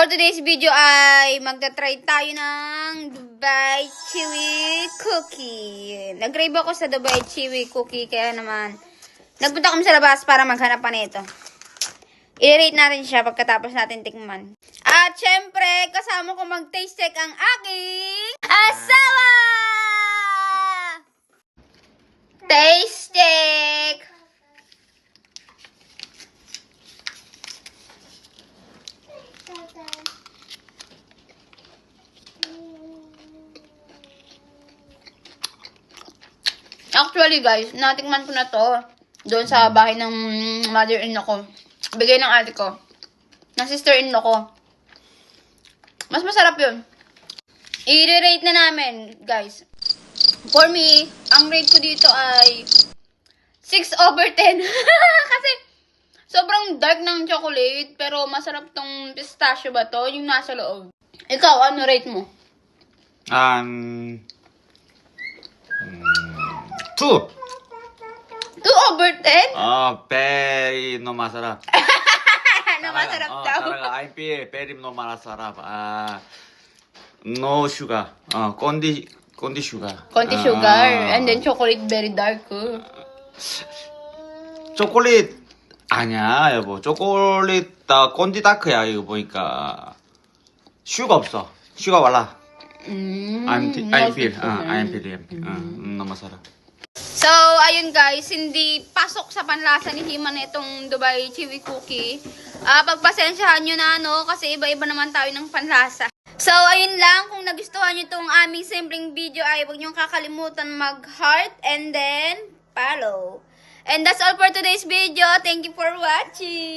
For today's video ay magta-try tayo ng Dubai Chewy Cookie. Nag-crave ako sa Dubai Chewy Cookie kaya naman nagpunta kami sa labas para maghanap pa nito. I-rate natin siya pagkatapos natin tikman. At syempre, kasama ko mag-taste check ang aking asawa! Taste check! Actually guys, natikman ko na to doon sa bahay ng mother-in-law ko. Bigay ng ate ko. Ng sister-in-law ko. Mas masarap yun. I-rate na namin, guys. For me, ang rate ko dito ay 6/10. Kasi sobrang dark ng chocolate, pero masarap tong pistachio ba to, yung nasa loob. Ikaw, ano rate mo? 2. 2/10? Very no masarap. Ano masarap daw? Talaga, IP very no masarap. No sugar. Konti sugar. Konti sugar. And then chocolate very dark. 초콜릿 아니야, 여보. 초콜릿 konti 다크야 이거 보니까. 슈가 없어. 슈가 발라. I'm feel. No masarap. So, ayun guys, hindi pasok sa panlasa ni Himan itong Dubai Chewy Cookie. Pagpasensyahan nyo na, no? Kasi iba-iba naman tayo ng panlasa. So, ayun lang. Kung nagustuhan nyo itong aming simpleng video, ay huwag nyo kakalimutan mag-heart and then follow. And that's all for today's video. Thank you for watching.